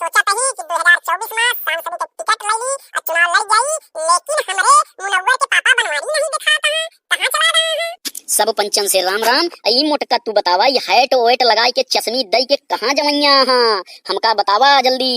सोचा था ही कि 2024 में सांसद के टिकट ले ली और चुनाव लड़ जाई, लेकिन हमारे मुनव्वर के पापा बनवारी नहीं दिखाता है, कहाँ चला रहा है। सब पंचन से राम राम। ई मोटका तू बतावा, ये हैट वेट लगाई के चश्मी दई के कहाँ जमैया हाँ, हमका बतावा जल्दी।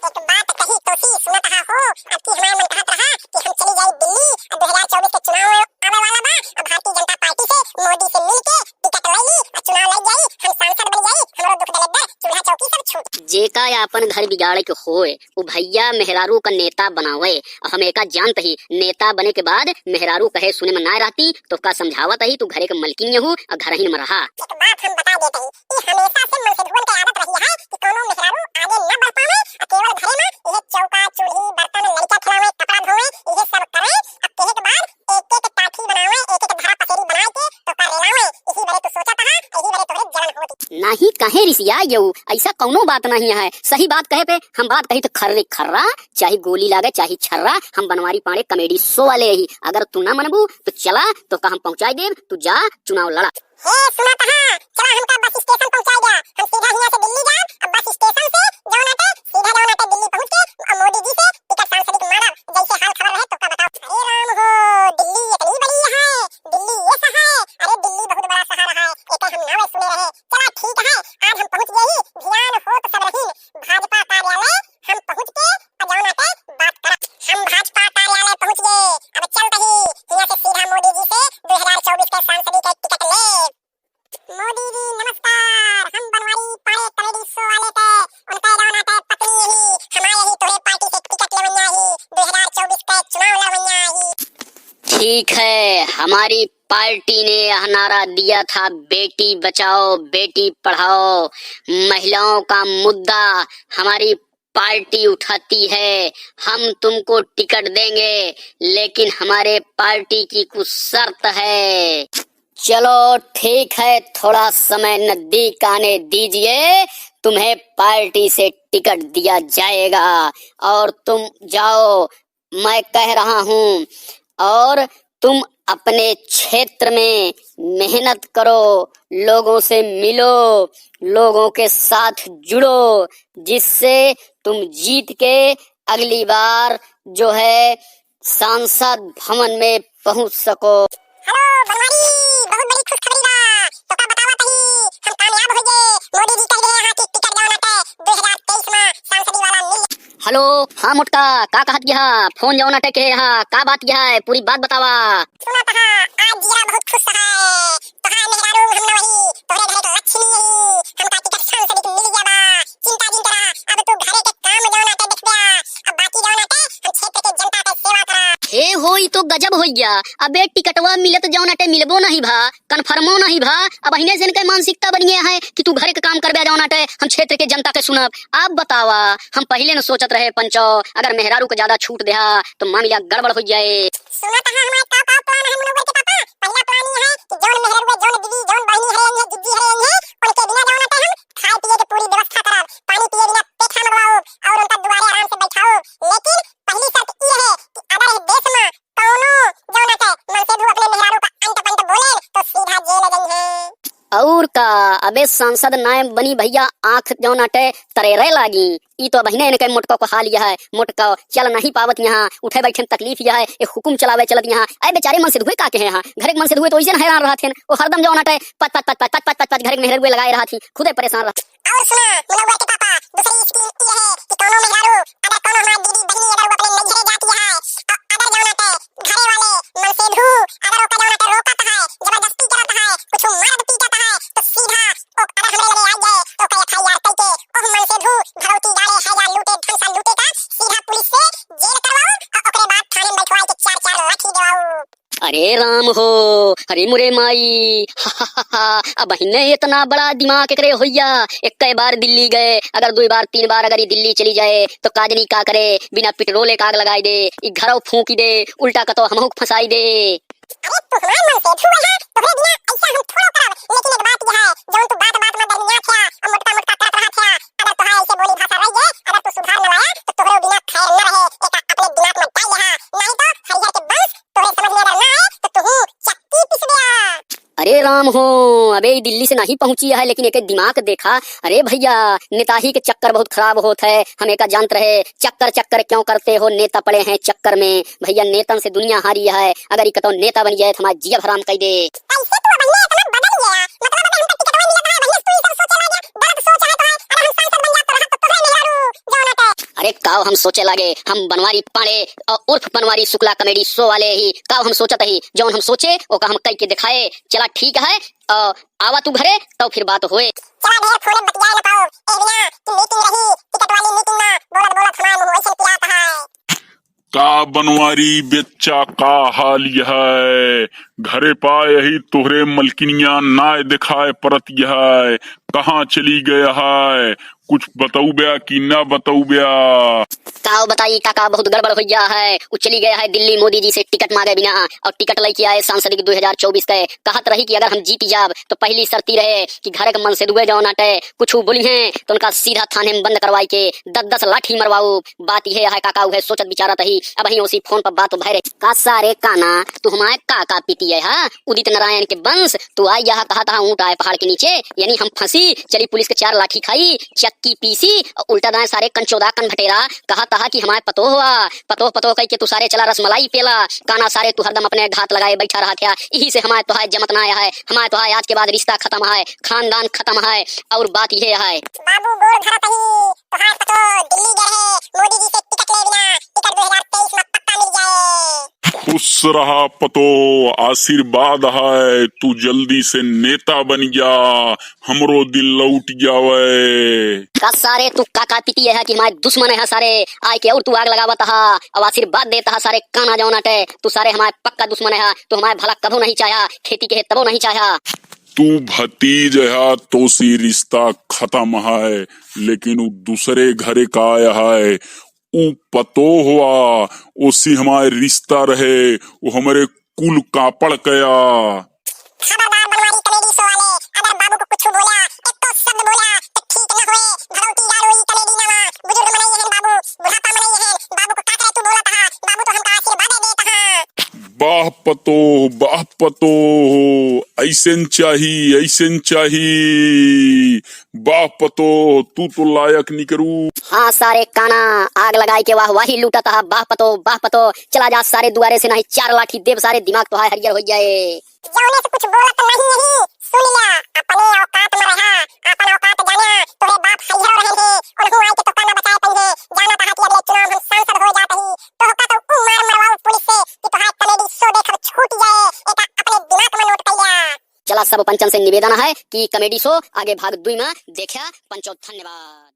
एक बात कही तो सी सुनत रहा हो, अब की हमारे मन कहत रहा कि हम चली जाई दिल्ली और 2024 के चुनाव आवे वाला बा और भारतीय जनता पार्टी से मोदी से मिलके टिकट ले ली और चुनाव लड़ जाई, हम सांसद बन जाई, हमरो दुख दलिद्र चूल्हा चौकी सब छूट। जेका या अपन घर बिगाड़े के होए वो भैया मेहरारू का नेता बनावे। हम एका जानत ही नेता बने के बाद मेहरारू कहे सुने में ना रहती तो का समझावत ही तू घरे के मलकिन यहू और घर ही में रहा। एक बात हम बता देते ही कि हमेशा से मन से धुवन की आदत रही है कि कोनो मेहरारू आगे न बढ़ पावे और केवल घरे में यह चौका चूल्ही बर्तन लड़का खिलावे कपड़ा धोवे यह सब करे और कहे के बाद एक एक टाठी बनावे एक एक धरा पसेरी बनाए के तो कर लेलावे। इसी बरे तो सोचा था, इसी बरे तोरे जलन होती नहीं कहे रिसिया यू, ऐसा कौनो बात नहीं है। सही बात कहे पे हम बात कही तो खर्रे खर्रा, चाहे गोली लागे चाहे छर्रा, हम बनवारी पाड़े कॉमेडी शो वाले ही। अगर तू ना मनबू तो चला तो का हम पहुंचाई देव, तू जा चुनाव लड़ा। हे सुना कहा चला हमका बस स्टेशन पहुंचा गया, हम सीधा यहाँ से दिल्ली जा और बस स्टेशन से जौनाटे सीधा जौनाटे दिल्ली पहुंच के और मोदी जी से टिकट सांसद के मारा जैसे हाल खबर रहे तो का बताओ। अरे राम हो, दिल्ली इतनी बड़ी है, दिल्ली ये सा है, अरे दिल्ली बहुत बड़ा शहर है, एक हम नावे सुने रहे। चला ठीक है आज हम पहुंच गए ही, ध्यान हो तो सब रहीन भाजपा कार्यालय हम पहुंच के और जौनाटे बात करा। हम भाजपा कार्यालय पहुंच गए, अब चल रही यहाँ से सीधा मोदी जी से 2024 के सांसद के टिकट ले। मोदी जी नमस्कार, हम बनवारी पाड़े कॉमेडी शो वाले थे, उनका जवाना थे पत्नी ही हमारे ही तोरे पार्टी से टिकट लेवन्या ही 2024 के चुनाव लड़वन्या ही। ठीक है, हमारी पार्टी ने यह नारा दिया था बेटी बचाओ बेटी पढ़ाओ, महिलाओं का मुद्दा हमारी पार्टी उठाती है। हम तुमको टिकट देंगे लेकिन हमारे पार्टी की कुछ शर्त है। चलो ठीक है, थोड़ा समय नजदीक आने दीजिए, तुम्हें पार्टी से टिकट दिया जाएगा और तुम जाओ, मैं कह रहा हूँ। और तुम अपने क्षेत्र में मेहनत करो, लोगों से मिलो, लोगों के साथ जुड़ो, जिससे तुम जीत के अगली बार जो है सांसद भवन में पहुंच सको। हेलो बनवारी, बहुत बड़ी खुशखबरी बा, तो का बतावत ही हम कामयाब हो गए, मोदी जी कह गए यहाँ की टिकट जवाना थे 2023 में सांसदी वाला मिल। हेलो हाँ मोटका का कहत गया फोन जौना टे के यहाँ का बात गया है, पूरी बात बतावा। सुना था आज जीरा बहुत खुश है, तो हाँ मेहरारू हम न वही तोरे घरे तो लक्ष्मी ही हमका टिकट सांसद के मिल गया बा। चिंता जिन करा, अब तू घरे के काम जौना टे देख गया, अब बाकी जौना टे हम क्षेत्र के जनता के सेवा करा। हे होई तो गजब हो गया, अबे टिकटवा मिलत जौना टे मिलबो नहीं भा, कन्फर्मो नहीं भा। अब अहिने से इनके मानसिकता बन गया है कि तू घरे के काम करबे जौना टे हम क्षेत्र के जनता के सुनब। आप बतावा, हम पहले न सोचत रहे पंचो अगर मेहरारू को ज्यादा छूट देहा तो मामला गड़बड़ हो जाए। सुना था हमारे का प्लान है मनोवर के पापा, पहला प्लान ये है कि जौन मेहरारू जौन दीदी जौन बहनी है जिद्दी है उनके बिना जौना टे हम खाए पिए की पूरी व्यवस्था करब, पानी पिए बिना पेठा मंगवाओ और उनका दुआरे आराम से बैठाओ। लेकिन पहली शर्त ये है कि अगर देश में कौनो जौना टे मन से धू अपने मेहरारू का अंत पंत बोले तो सीधा जेल गई है। और का अबे सांसद नायब बनी भैया आंख जौना टे तरेरे लागी। ई तो बहिने इनके मोटका को हाल यह है, मोटका चल नहीं पावत यहाँ, उठे बैठे तकलीफ यह है, एक हुकुम चलावे चलत यहाँ। अरे बेचारे मन से धुए का के हैं यहाँ, घर के मन से धुए तो इसे हैरान रहा थे, वो हरदम जौना टे पत पत पत पत पत पत घर के मेहरुए लगाए रहा थी, खुदे परेशान रहा। और सुना मनोवर के पापा, दूसरी स्कीम ये है कि कौनो मेहरारू अगर कौनो हमारी दीदी बहनी अगर वो अपने नजरे जाती है और अगर जौना टे घरे वाले मन से धू अगर वो जौना टे रोकत है जबरदस्ती करत है कुछ मार पीटत है तो सीधा ओ अगर हमरे लगे आ जाए तो कई एफआईआर करके ओ मन से धू भरौती गाड़े हैजा लूटे धन सा लूटे का सीधा पुलिस से जेल करवाओ और ओकरे बाद थाने में बैठवाए के 4-4 लाठी देवाओ। अरे राम हो, अरे मुरे माई अब बहिने इतना बड़ा दिमाग एकरे होइया। एक कई बार दिल्ली गए, अगर 2 बार 3 बार अगर ये दिल्ली चली जाए तो काजनी का करे, बिना पेट्रोले काग लगाई दे, घरों फूकी दे, उल्टा का तो हमहू फंसाई दे। अरे तू हमारे मन से धुए है तो फिर बिना ऐसा हम थोड़ा करब, लेकिन एक बात यह है जौन तू बात बात में दरमिया था और मोटका मोटका करत रहा था, अगर तोहार ऐसे बोली भाषा रही है, अगर तू सुधार न लाया तो तोहरे बिना खाए न रहे, एक अपने दिमाग में डाल यहाँ, नहीं तो हरिहर के वंश तोहरे समझ में अगर न आए तो तू ही चक्की पिस गया। अरे राम हो, अबे ई दिल्ली से नहीं पहुंची है लेकिन एक दिमाग देखा। अरे भैया नेताही के चक्कर बहुत खराब होता है, हम एक जानते रहे चक्कर चक्कर क्यों करते हो, नेता पड़े हैं चक्कर में। भैया नेतन से दुनिया हारी है, अगर ई कतो नेता बन जाए तो हमारा जिया हराम कर दे। ऐसे तो भैया इतना बदल गया, मतलब अबे हम तो टिकट नहीं मिला भैया, तू ही सब सोचे लगा गलत सोच है तो है। अरे हम सांसद बन जाते रहा तो है मेहरारू जौन है। अरे काव हम सोचे लगे, हम बनवारी पाड़े उर्फ बनवारी शुक्ला कॉमेडी शो वाले ही काव हम सोचत ही, जौन हम सोचे ओ का हम कई के दिखाए। चला ठीक है, आवा तू घरे तो फिर बात होए। चला ढेर फोन बतिया न पाओ, ए बिना कि मीटिंग रही, टिकट वाली मीटिंग ना बोलत बोलत हमारे मुंह ऐसे किया था है। का बनवारी बेच्चा का हाल यह है, घरे पाए ही तोहरे मलकिनिया नाय दिखाए परत यह है, कहाँ चली गया है, कुछ बताऊ ब्या कि ना बताऊ ब्या। काव बताई काका बहुत गड़बड़ हो गया है, वो चली गया है दिल्ली मोदी जी से टिकट मांगे बिना, और टिकट लेके आए सांसद की 2024 के। कहत रही कि अगर हम जीत जाब तो पहली शर्ती रहे कि घर के मन से दुए जाओ नाटे, कुछ बोली हैं तो उनका सीधा थाने में बंद करवाई के 10-10 लाठी मरवाऊ। बात यह है काका उहे सोचत बिचारा तही, अब ही उसी फोन पर बात भरे का सारे काना तू हमारे काका पीती है हा? उदित नारायण के वंश तू आई यहाँ कहा था ऊँट आए पहाड़ के नीचे, यानी हम फंसी चली पुलिस के 4 लाठी खाई चक्की पीसी और उल्टा दाएं सारे कंचोदा कन भटेरा। कहा था कि हमारे पतो हुआ पतो पतो कह के तू सारे चला रसमलाई पेला, काना सारे तू हरदम अपने घात लगाए बैठा रहा क्या। यही से हमारे तो है जमत ना आया है, हमारे तो है आज के बाद रिश्ता खत्म है, खानदान खत्म है। और बात यह है बाबू गोड़ धरत ही तो हाथ पतो दिल्ली गए मोदी जी से टिकट ले बिना, टिकट 2023 में पक्का मिल जाए। खुश रहा पतो, आशीर्वाद है, तू जल्दी से नेता बन गया, हमरो दिल लौट जावे। का सारे तू काका पीती है कि हमारे दुश्मन है सारे, आय के और तू आग लगावत हा और आशीर्वाद देता हा सारे काना जौन अटे, तू सारे हमारे पक्का दुश्मन है, तू हमारे भला कभो नहीं चाहा, खेती के तबो नहीं चाहा। तू भतीज है तो सी रिश्ता खत्म है, लेकिन वो दूसरे घरे का आया है, ऊ पतो हुआ उसी हमारे रिश्ता रहे, वो हमारे कुल कापड़ गया। खबरदार बनवारी कॉमेडी शो वाले, अगर बाबू को कुछ बोला एक तो शब्द बोला तो ठीक न होए, भगवती गारोई कॉमेडी ना बुजुर्ग मनाई है बाबू, बुढ़ापा मनाई है बाबू को काकरे तू बोला था, बाबू तो हमका आशीर्वाद देता है। बाह पतो ऐसन चाही बाह पतो, तू तो लायक नहीं करू। हाँ सारे काना आग लगाए के वाह वाही लूटा था, बाह पतो चला जा सारे दुआरे से नहीं 4 लाठी देव सारे दिमाग तो है हरियर हो जाए। जौने से कुछ बोलत नहीं सुन लिया, अपने औकात में रहा, अपन औकात जाना, तोरे बाप हइहरो रहे थे, उन्हों आई के तो काना बचाए पई है, जाना था कि अगले चुनाव हम सांसद हो जाते ही, तो होका तो मार मरवाओ पुलिस से कि तो हाथ कॉमेडी शो देखकर छूट जाए, एका अपने दिमाग में नोट कर लिया। चला सब पंचन से निवेदन है कि कॉमेडी शो आगे भाग 2 में देखा। पंचो धन्यवाद।